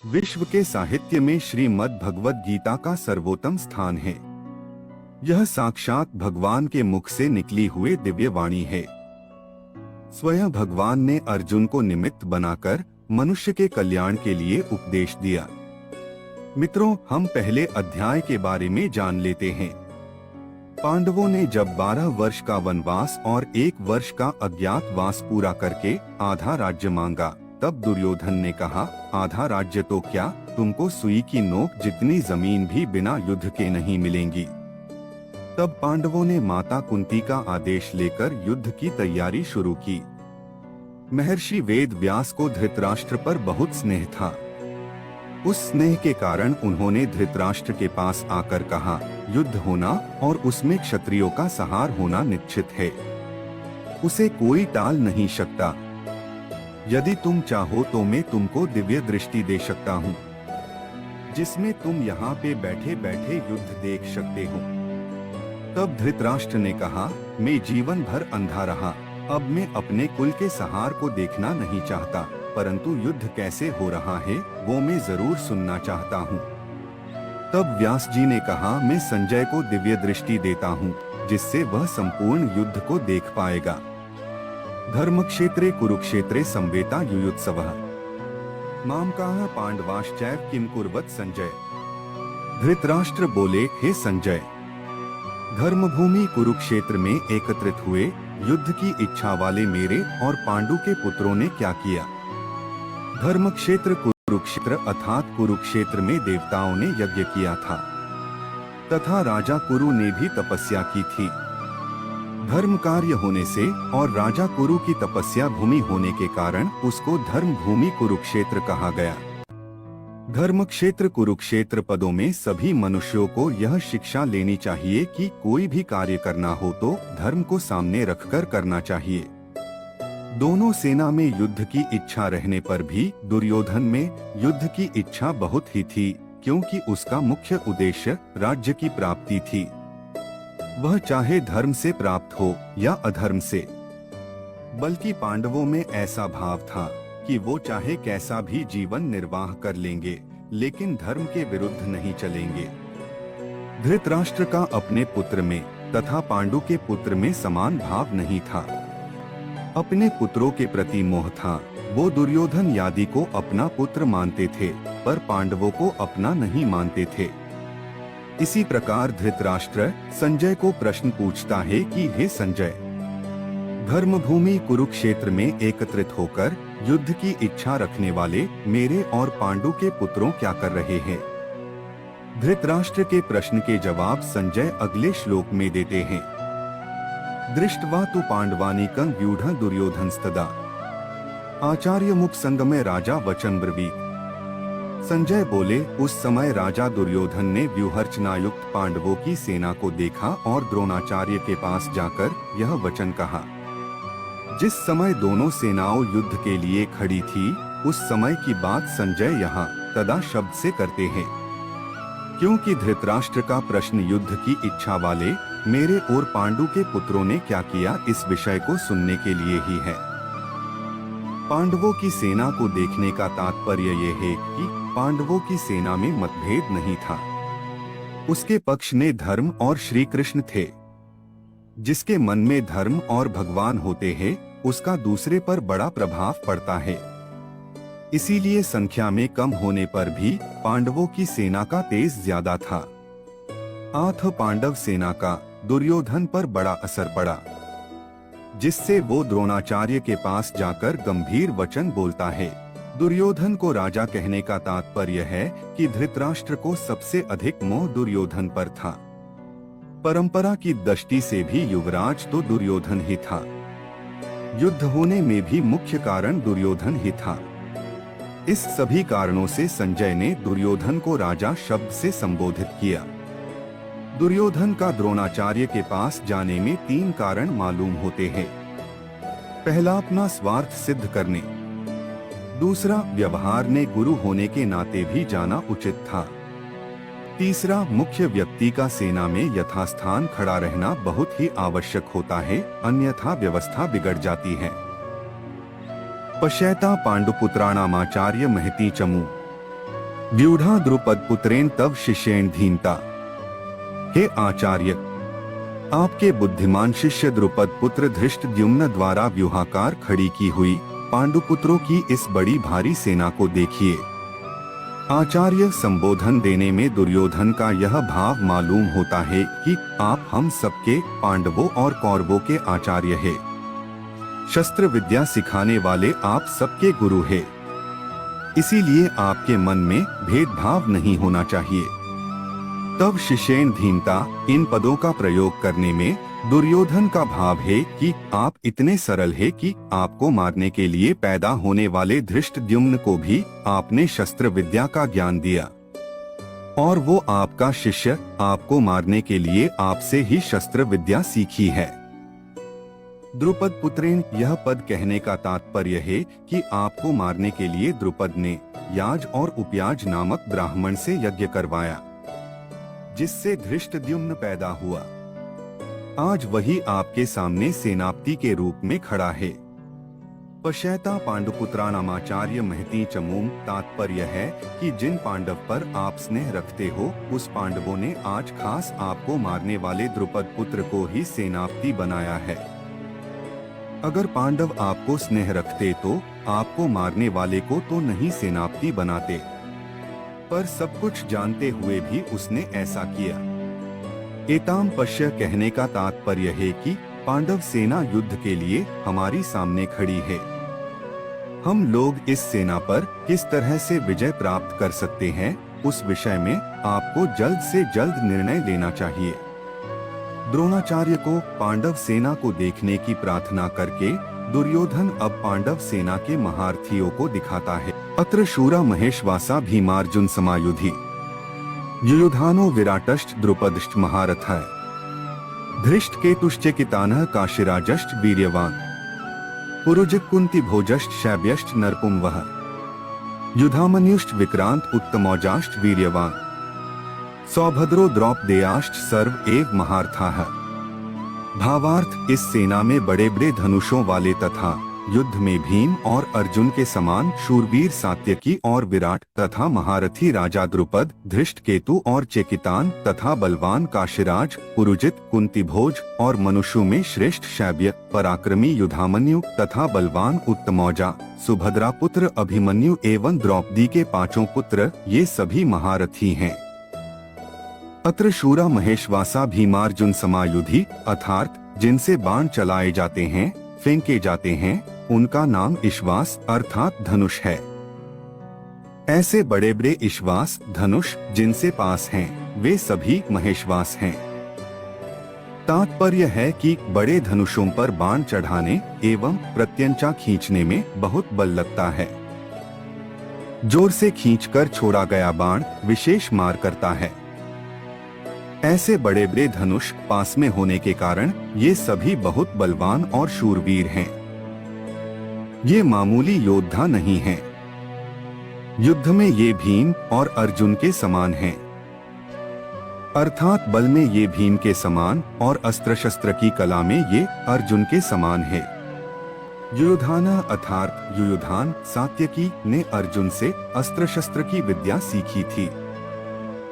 विश्व के साहित्य में श्रीमद् भगवद गीता का सर्वोत्तम स्थान है। यह साक्षात भगवान के मुख से निकली हुई दिव्य वाणी है। स्वयं भगवान ने अर्जुन को निमित्त बनाकर मनुष्य के कल्याण के लिए उपदेश दिया। मित्रों, हम पहले अध्याय के बारे में जान लेते हैं। पांडवों ने जब 12 वर्ष का वनवास और 1 वर्ष का अज्ञातवास पूरा करके आधा राज्य मांगा, तब दुर्योधन ने कहा, आधा राज्य तो क्या, तुमको सुई की नोक जितनी जमीन भी बिना युद्ध के नहीं मिलेंगी। तब पांडवों ने माता कुंती का आदेश लेकर युद्ध की तैयारी शुरू की। महर्षि वेद व्यास को धृतराष्ट्र पर बहुत स्नेह था। उस स्नेह के कारण उन्होंने धृतराष्ट्र के पास आकर कहा, युद्ध होना और उसमें क्षत्रियों का सहार होना निश्चित है, उसे कोई टाल नहीं सकता। यदि तुम चाहो तो मैं तुमको दिव्य दृष्टि दे सकता हूँ, जिसमें तुम यहाँ पे बैठे बैठे युद्ध देख सकते हो। तब धृतराष्ट्र ने कहा, मैं जीवन भर अंधा रहा, अब मैं अपने कुल के सहार को देखना नहीं चाहता, परंतु युद्ध कैसे हो रहा है वो मैं जरूर सुनना चाहता हूँ। तब व्यास जी ने कहा, मैं संजय को दिव्य दृष्टि देता हूँ, जिससे वह संपूर्ण युद्ध को देख पाएगा। धर्मक्षेत्रे कुरुक्षेत्रे संवेता युयुत्सवः मामकाः पांडवाश्चैव किम कुर्वत संजय। धृतराष्ट्र बोले, हे संजय, धर्मभूमि कुरुक्षेत्र में एकत्रित हुए युद्ध की इच्छा वाले मेरे और पांडु के पुत्रों ने क्या किया। धर्मक्षेत्र कुरुक्षेत्र अर्थात कुरुक्षेत्र में देवताओं ने यज्ञ किया था तथा राजा कुरु ने भी तपस्या की थी। धर्म कार्य होने से और राजा कुरु की तपस्या भूमि होने के कारण उसको धर्म भूमि कुरुक्षेत्र कहा गया। धर्मक्षेत्र कुरुक्षेत्र पदों में सभी मनुष्यों को यह शिक्षा लेनी चाहिए कि कोई भी कार्य करना हो तो धर्म को सामने रखकर करना चाहिए। दोनों सेना में युद्ध की इच्छा रहने पर भी दुर्योधन में युद्ध की इच्छा बहुत ही थी, क्योंकि उसका मुख्य उद्देश्य राज्य की प्राप्ति थी। वह चाहे धर्म से प्राप्त हो या अधर्म से। बल्कि पांडवों में ऐसा भाव था कि वो चाहे कैसा भी जीवन निर्वाह कर लेंगे, लेकिन धर्म के विरुद्ध नहीं चलेंगे। धृतराष्ट्र का अपने पुत्र में तथा पांडु के पुत्र में समान भाव नहीं था। अपने पुत्रों के प्रति मोह था। वो दुर्योधन आदि को अपना पुत्र मानते थे, पर पांडवों को अपना नहीं मानते थे। इसी प्रकार धृतराष्ट्र संजय को प्रश्न पूछता है कि हे संजय, धर्मभूमि कुरुक्षेत्र में एकत्रित होकर युद्ध की इच्छा रखने वाले मेरे और पांडु के पुत्रों क्या कर रहे हैं। धृतराष्ट्र के प्रश्न के जवाब संजय अगले श्लोक में देते हैं। दृष्ट्वा तु पांडवानीकं व्यूढ़ दुर्योधनस्तदा आचार्य मुख संगमे राजा वचन ब्रवीत। संजय बोले, उस समय राजा दुर्योधन ने व्यूहरचनायुक्त पांडवों की सेना को देखा और द्रोणाचार्य के पास जाकर यह वचन कहा। जिस समय दोनों सेनाओं युद्ध के लिए खड़ी थी, उस समय की बात संजय यहाँ तदा शब्द से करते हैं, क्योंकि धृतराष्ट्र का प्रश्न युद्ध की इच्छा वाले मेरे और पांडु के पुत्रों ने क्या किया इस विषय को सुनने के लिए ही है। पांडवों की सेना को देखने का तात्पर्य ये है कि पांडवों की सेना में मतभेद नहीं था। उसके पक्ष में धर्म और श्री कृष्ण थे। जिसके मन में धर्म और भगवान होते हैं, उसका दूसरे पर बड़ा प्रभाव पड़ता है। इसीलिए संख्या में कम होने पर भी पांडवों की सेना का तेज ज्यादा था। आठ पांडव सेना का दुर्योधन पर बड़ा असर पड़ा, जिससे वो द्रोणाचार्य के पास जाकर गंभीर वचन बोलता है। दुर्योधन को राजा कहने का तात्पर्य है कि धृतराष्ट्र को सबसे अधिक मोह दुर्योधन पर था। परंपरा की दृष्टि से भी युवराज तो दुर्योधन ही था। युद्ध होने में भी मुख्य कारण दुर्योधन ही था। इस सभी कारणों से संजय ने दुर्योधन को राजा शब्द से संबोधित किया। दुर्योधन का द्रोणाचार्य के पास जाने में 3 कारण मालूम होते हैं। पहला, अपना स्वार्थ सिद्ध करने। दूसरा, व्यवहार ने गुरु होने के नाते भी जाना उचित था। तीसरा, मुख्य व्यक्ति का सेना में यथास्थान खड़ा रहना बहुत ही आवश्यक होता है, अन्यथा व्यवस्था बिगड़ जाती है। पश्यता पांडुपुत्राणामाचार्य महती चमू व्यूढ़ा द्रुपद पुत्रेण तव शिष्येण धीनता। हे आचार्य, आपके बुद्धिमान शिष्य द्रुपद पुत्र धृष्टद्युम्न द्वारा व्यूहाकार खड़ी की हुई पांडुपुत्रों की इस बड़ी भारी सेना को देखिए। आचार्य संबोधन देने में दुर्योधन का यह भाव मालूम होता है कि आप हम सबके पांडवों और कौरवों के आचार्य हैं। शस्त्र विद्या सिखाने वाले आप सबके गुरु हैं। इसीलिए आपके मन में भेदभाव नहीं होना चाहिए। तब शिष्येण धीनता, इन पदों का प्रयोग करने में दुर्योधन का भाव है कि आप इतने सरल हैं कि आपको मारने के लिए पैदा होने वाले धृष्टद्युम्न को भी आपने शस्त्र विद्या का ज्ञान दिया और वो आपका शिष्य आपको मारने के लिए आपसे ही शस्त्र विद्या सीखी है। द्रुपद पुत्रेण, यह पद कहने का तात्पर्य है कि आपको मारने के लिए द्रुपद ने याज और उपयाज नामक ब्राह्मण से यज्ञ करवाया, जिससे धृष्टद्युम्न पैदा हुआ। आज वही आपके सामने सेनापति के रूप में खड़ा है। पश्यता पांडुपुत्राणामाचार्य महती चमूम, तात्पर्य है कि जिन पांडव पर आप स्नेह रखते हो उस पांडवों ने आज खास आपको मारने वाले द्रुपद पुत्र को ही सेनापति बनाया है। अगर पांडव आपको स्नेह रखते तो आपको मारने वाले को तो नहीं सेनापति बनाते, पर सब कुछ जानते हुए भी उसने ऐसा किया। एताम पश्य कहने का तात्पर्य है कि पांडव सेना युद्ध के लिए हमारी सामने खड़ी है। हम लोग इस सेना पर किस तरह से विजय प्राप्त कर सकते हैं, उस विषय में आपको जल्द से जल्द निर्णय लेना चाहिए। द्रोणाचार्य को पांडव सेना को देखने की प्रार्थना करके दुर्योधन अब पांडव सेना के महारथियों को दिखाता है। अत्र शूरा महेशवासा भीमार्जुन समायुधि, युयुधानो विराटश्च द्रुपदश्च महारथः, धृष्ट केतुश्च कितानः काशिराजश्च वीर्यवान, पुरुजित् कुन्ति भोजश्च शैब्यश्च नरपुंवः, युधामन्युश्च विक्रांत उत्तमौजाश्च वीर्यवान, सौभद्रो द्रौपदेयाश्च सर्व एव महारथाः। भावार्थ, इस सेना में बड़े बड़े धनुषों वाले तथा युद्ध में भीम और अर्जुन के समान शूरवीर सात्यकी और विराट तथा महारथी राजा द्रुपद, धृष्टकेतु और चेकितान तथा बलवान काशिराज, पुरुजित, कुंतीभोज और मनुष्यों में श्रेष्ठ शैब्य, पराक्रमी युधामन्यु तथा बलवान उत्तमौजा, सुभद्रा पुत्र अभिमन्यु एवं द्रौपदी के पांचों पुत्र, ये सभी महारथी हैं। अत्र शूरा महेशवासा भीमार्जुन समायुधि, अर्थात जिनसे बाण चलाए जाते हैं, फेंके जाते हैं, उनका नाम इश्वास अर्थात धनुष है। ऐसे बड़े बड़े इश्वास धनुष जिनसे पास हैं, वे सभी महेशवास हैं। तात्पर्य है कि बड़े धनुषों पर बाण चढ़ाने एवं प्रत्यंचा खींचने में बहुत बल लगता है। जोर से खींचकर छोड़ा गया बाण विशेष मार करता है। ऐसे बड़े बड़े धनुष पास में होने के कारण ये सभी बहुत बलवान और शूरवीर हैं। ये मामूली योद्धा नहीं हैं। युद्ध में ये भीम और अर्जुन के समान हैं। अर्थात बल में ये भीम के समान और अस्त्र शस्त्र की कला में ये अर्जुन के समान है। युयुधाना अर्थात युयुधान सात्यकी ने अर्जुन से अस्त्र शस्त्र की विद्या सीखी थी।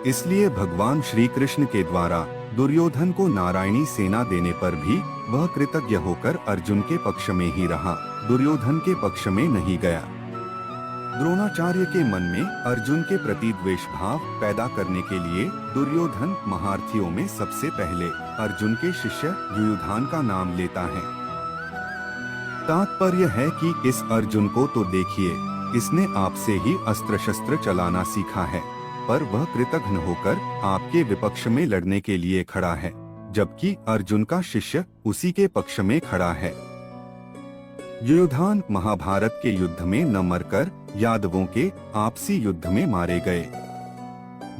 इसलिए भगवान श्री कृष्ण के द्वारा दुर्योधन को नारायणी सेना देने पर भी वह कृतज्ञ होकर अर्जुन के पक्ष में ही रहा, दुर्योधन के पक्ष में नहीं गया। द्रोणाचार्य के मन में अर्जुन के प्रति द्वेष भाव पैदा करने के लिए दुर्योधन महारथियों में सबसे पहले अर्जुन के शिष्य युयुधान का नाम लेता है। तात्पर्य है कि इस अर्जुन को तो देखिए, इसने आपसे ही अस्त्र शस्त्र चलाना सीखा है, पर वह कृतघ्न होकर आपके विपक्ष में लड़ने के लिए खड़ा है, जबकि अर्जुन का शिष्य उसी के पक्ष में खड़ा है। युयुधान महाभारत के युद्ध में न मरकर यादवों के आपसी युद्ध में मारे गए।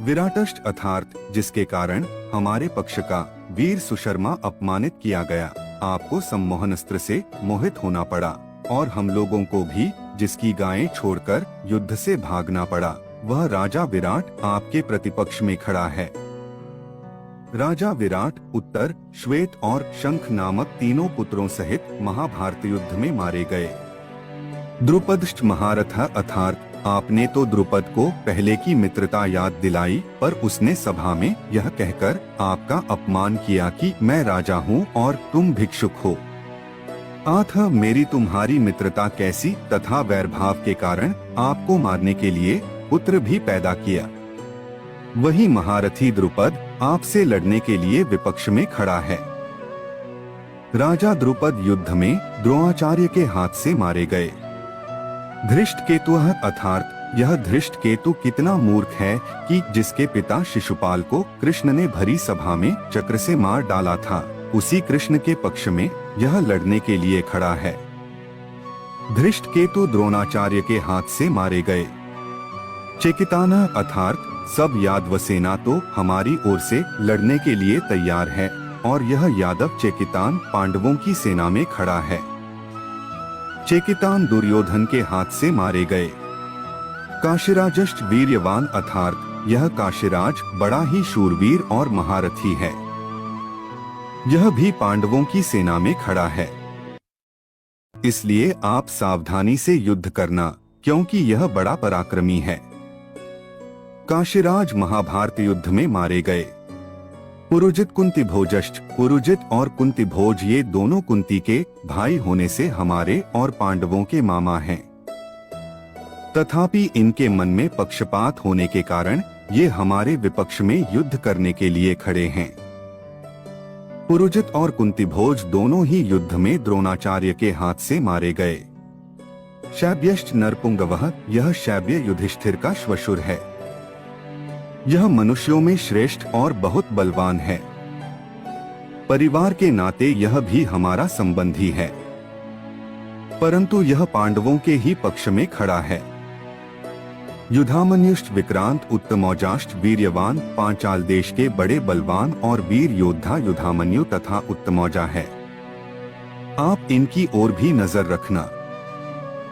विराटष्ट अर्थात जिसके कारण हमारे पक्ष का वीर सुशर्मा अपमानित किया गया, आपको सम्मोहनस्त्र से मोहित होना पड़ा और हम लोगों को भी जिसकी गायें छोड़कर युद्ध से भागना पड़ा, वह राजा विराट आपके प्रतिपक्ष में खड़ा है। राजा विराट उत्तर, श्वेत और शंख नामक तीनों पुत्रों सहित महाभारत युद्ध में मारे गए। द्रुपदश्च महारथ अर्थात आपने तो द्रुपद को पहले की मित्रता याद दिलाई, पर उसने सभा में यह कहकर आपका अपमान किया कि मैं राजा हूँ और तुम भिक्षुक हो। आथ मेरी तुम्हारी मित्रता कैसी, तथा वैरभाव के कारण आपको मारने के लिए पुत्र भी पैदा किया। वही महारथी द्रुपद आपसे लड़ने के लिए विपक्ष में खड़ा है। राजा द्रुपद युद्ध में द्रोणाचार्य के हाथ से मारे गए। धृष्टकेतु अर्थात यह धृष्टकेतु कितना मूर्ख है कि जिसके पिता शिशुपाल को कृष्ण ने भरी सभा में चक्र से मार डाला था, उसी कृष्ण के पक्ष में यह लड़ने के लिए खड़ा है। धृष्टकेतु द्रोणाचार्य के हाथ से मारे गए। चेकिताना अर्थात सब यादव सेना तो हमारी ओर से लड़ने के लिए तैयार है, और यह यादव चेकितान पांडवों की सेना में खड़ा है। चेकितान दुर्योधन के हाथ से मारे गए। काशीराजश्च वीर्यवान अर्थात यह काशीराज बड़ा ही शूरवीर और महारथी है। यह भी पांडवों की सेना में खड़ा है। इसलिए आप सावधानी से युद्ध करना, क्योंकि यह बड़ा पराक्रमी है। काशीराज महाभारत युद्ध में मारे गए। पुरुजित कुंती भोजश्च, पुरुजित और कुंती भोज ये दोनों कुंती के भाई होने से हमारे और पांडवों के मामा हैं। तथापि इनके मन में पक्षपात होने के कारण ये हमारे विपक्ष में युद्ध करने के लिए खड़े हैं। पुरुजित और कुंती भोज दोनों ही युद्ध में द्रोणाचार्य के हाथ से मारे गए। शैब्यश्च नरपुंगवः, यह शैब्य युधिष्ठिर का श्वशुर है। यह मनुष्यों में श्रेष्ठ और बहुत बलवान है। परिवार के नाते यह भी हमारा संबंधी है, परंतु यह पांडवों के ही पक्ष में खड़ा है। युधामन्युष्ट विक्रांत उत्तमौजाष्ट वीर्यवान, पांचाल देश के बड़े बलवान और वीर योद्धा युधामन्यु तथा उत्तमौजा है। आप इनकी ओर भी नजर रखना।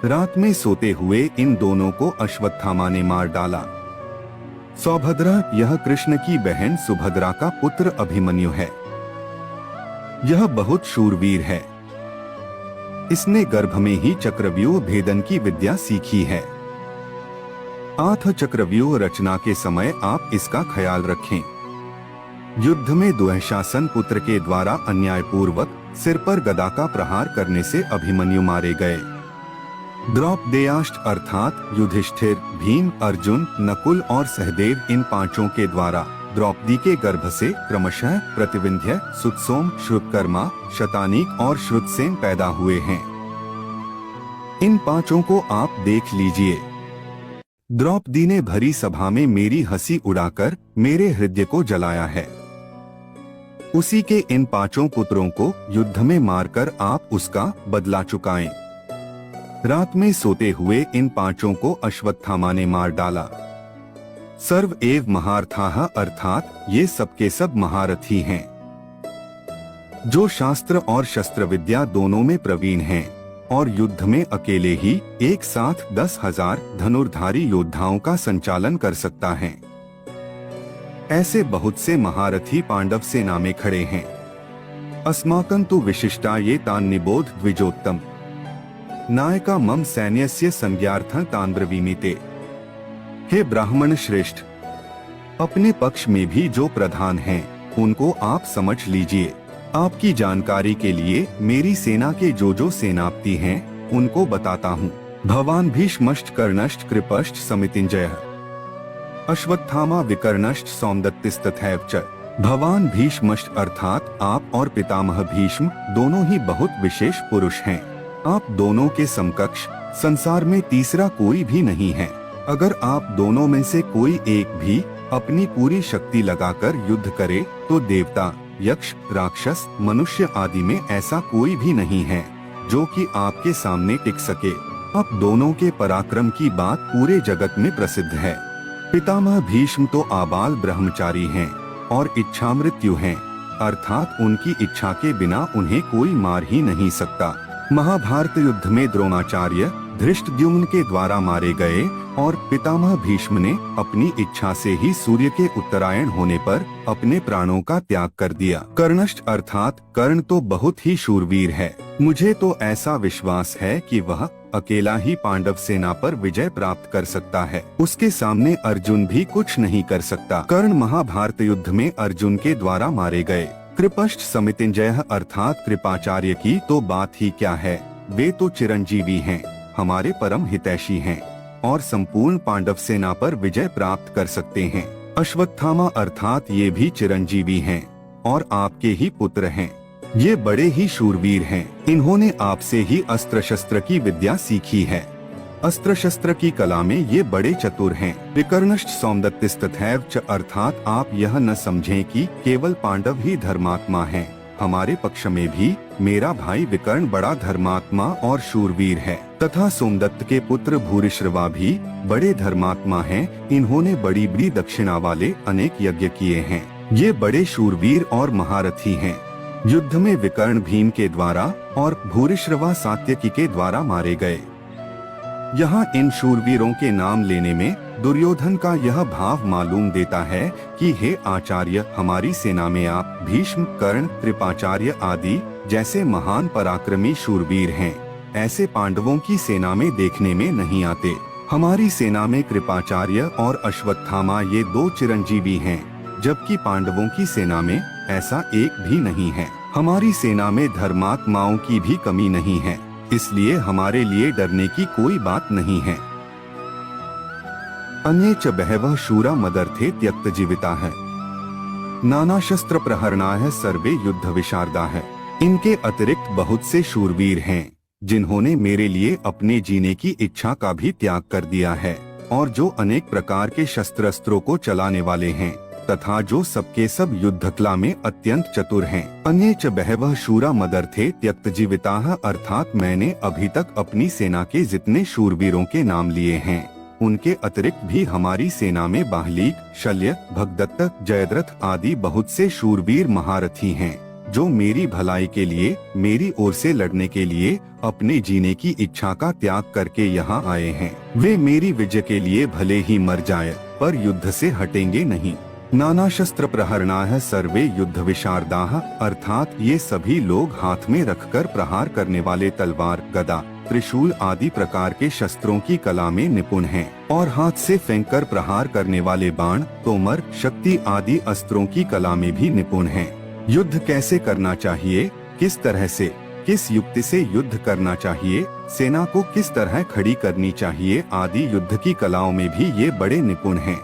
रात में सोते हुए इन दोनों को अश्वत्थामा ने मार डाला। सौभद्रा, यह कृष्ण की बहन सुभद्रा का पुत्र अभिमन्यु है। यह बहुत शूरवीर है। इसने गर्भ में ही चक्रव्यूह भेदन की विद्या सीखी है। आथ चक्रव्यूह रचना के समय आप इसका ख्याल रखें। युद्ध में दुःशासन पुत्र के द्वारा अन्यायपूर्वक सिर पर गदा का प्रहार करने से अभिमन्यु मारे गए। द्रौपदेयाष्ट अर्थात युधिष्ठिर, भीम, अर्जुन, नकुल और सहदेव इन पांचों के द्वारा द्रौपदी के गर्भ से क्रमशः प्रतिविंध्य, सुतसोम, श्रुतकर्मा, शतानीक और श्रुतसेन पैदा हुए हैं। इन पांचों को आप देख लीजिए। द्रौपदी ने भरी सभा में मेरी हंसी उड़ाकर मेरे हृदय को जलाया है। उसी के इन पांचों पुत्रों को युद्ध में मारकर आप उसका बदला चुकाएं। रात में सोते हुए इन पांचों को अश्वत्थामा ने मार डाला। सर्व एव महारथाः अर्थात ये सबके सब महारथी हैं, जो शास्त्र और शस्त्र विद्या दोनों में प्रवीण हैं और युद्ध में अकेले ही एक साथ 10,000 धनुर्धारी योद्धाओं का संचालन कर सकता है। ऐसे बहुत से महारथी पांडव सेना में खड़े हैं। अस्माकं तु विशिष्टा ये तान् निबोध द्विजोत्तम, नायका मम सैन्यस्य संज्ञार्थं तान् ब्रवीमि ते। हे ब्राह्मण श्रेष्ठ, अपने पक्ष में भी जो प्रधान हैं, उनको आप समझ लीजिए। आपकी जानकारी के लिए मेरी सेना के जो सेनापति हैं, उनको बताता हूँ। भवान भीष्मश्च कर्णश्च कृपश्च समितिञ्जयः, अश्वत्थामा विकर्णश्च सौमदत्तिस्तथैव च। भवान भीष्मश्च अर्थात आप और पितामह भीष्म दोनों ही बहुत विशेष पुरुष हैं। आप दोनों के समकक्ष संसार में तीसरा कोई भी नहीं है। अगर आप दोनों में से कोई एक भी अपनी पूरी शक्ति लगाकर युद्ध करे तो देवता, यक्ष, राक्षस, मनुष्य आदि में ऐसा कोई भी नहीं है जो कि आपके सामने टिक सके। आप दोनों के पराक्रम की बात पूरे जगत में प्रसिद्ध है। पितामह भीष्म तो आबाल ब्रह्मचारी हैं और इच्छा मृत्यु हैं, अर्थात उनकी इच्छा के बिना उन्हें कोई मार ही नहीं सकता। महाभारत युद्ध में द्रोणाचार्य धृष्टद्युम्न के द्वारा मारे गए और पितामह भीष्म ने अपनी इच्छा से ही सूर्य के उत्तरायण होने पर अपने प्राणों का त्याग कर दिया। कर्णष्ट अर्थात कर्ण तो बहुत ही शूरवीर है। मुझे तो ऐसा विश्वास है कि वह अकेला ही पांडव सेना पर विजय प्राप्त कर सकता है। उसके सामने अर्जुन भी कुछ नहीं कर सकता। कर्ण महाभारत युद्ध में अर्जुन के द्वारा मारे गए। कृपष्ट समितिंजय अर्थात कृपाचार्य की तो बात ही क्या है, वे तो चिरंजीवी हैं, हमारे परम हितैषी हैं और संपूर्ण पांडव सेना पर विजय प्राप्त कर सकते हैं। अश्वत्थामा अर्थात ये भी चिरंजीवी हैं और आपके ही पुत्र हैं। ये बड़े ही शूरवीर हैं। इन्होंने आपसे ही अस्त्र शस्त्र की विद्या सीखी है। अस्त्र शस्त्र की कला में ये बड़े चतुर हैं। विकर्णष्ट सौमदत्तिस्तथैव च अर्थात आप यह न समझें कि केवल पांडव ही धर्मात्मा हैं। हमारे पक्ष में भी मेरा भाई विकर्ण बड़ा धर्मात्मा और शूरवीर है तथा सोमदत्त के पुत्र भूरिश्रवा भी बड़े धर्मात्मा हैं। इन्होंने बड़ी बड़ी दक्षिणा वाले अनेक यज्ञ किए हैं। ये बड़े शूरवीर और महारथी हैं। युद्ध में विकर्ण भीम के द्वारा और भूरिश्रवा सात्यकी के द्वारा मारे गए। यहाँ इन शूरवीरों के नाम लेने में दुर्योधन का यह भाव मालूम देता है कि हे आचार्य, हमारी सेना में आप भीष्म, कर्ण, कृपाचार्य आदि जैसे महान पराक्रमी शूरवीर हैं। ऐसे पांडवों की सेना में देखने में नहीं आते। हमारी सेना में कृपाचार्य और अश्वत्थामा ये दो चिरंजीवी हैं, जबकि पांडवों की सेना में ऐसा एक भी नहीं है। हमारी सेना में धर्मात्माओं की भी कमी नहीं है, इसलिए हमारे लिए डरने की कोई बात नहीं है। अन्ये च बहवः शूरा मदर्थे त्यक्त जीविता है, नाना शस्त्र प्रहरणा है, सर्वे युद्ध विशारदा है। इनके अतिरिक्त बहुत से शूरवीर हैं जिन्होंने मेरे लिए अपने जीने की इच्छा का भी त्याग कर दिया है और जो अनेक प्रकार के शस्त्रास्त्रों को चलाने वाले हैं तथा जो सबके सब युद्ध कला में अत्यंत चतुर हैं। अन्ये च बहवः शूरा मदर्थे त्यक्त जीविताः अर्थात मैंने अभी तक अपनी सेना के जितने शूरवीरों के नाम लिए हैं उनके अतिरिक्त भी हमारी सेना में बाहलीक, शल्य, भगदत्त, जयद्रथ आदि बहुत से शूरवीर महारथी हैं जो मेरी भलाई के लिए, मेरी ओर से लड़ने के लिए अपने जीने की इच्छा का त्याग करके यहाँ आए हैं। वे मेरी विजय के लिए भले ही मर जाए पर युद्ध से हटेंगे नहीं। नाना शस्त्र प्रहरणाः सर्वे युद्ध विशारदाः अर्थात ये सभी लोग हाथ में रखकर प्रहार करने वाले तलवार, गदा, त्रिशूल आदि प्रकार के शस्त्रों की कला में निपुण हैं और हाथ से फेंककर प्रहार करने वाले बाण, तोमर, शक्ति आदि अस्त्रों की कला में भी निपुण हैं। युद्ध कैसे करना चाहिए, किस तरह से, किस युक्ति से युद्ध करना चाहिए, सेना को किस तरह खड़ी करनी चाहिए आदि युद्ध की कलाओं में भी ये बड़े निपुण हैं।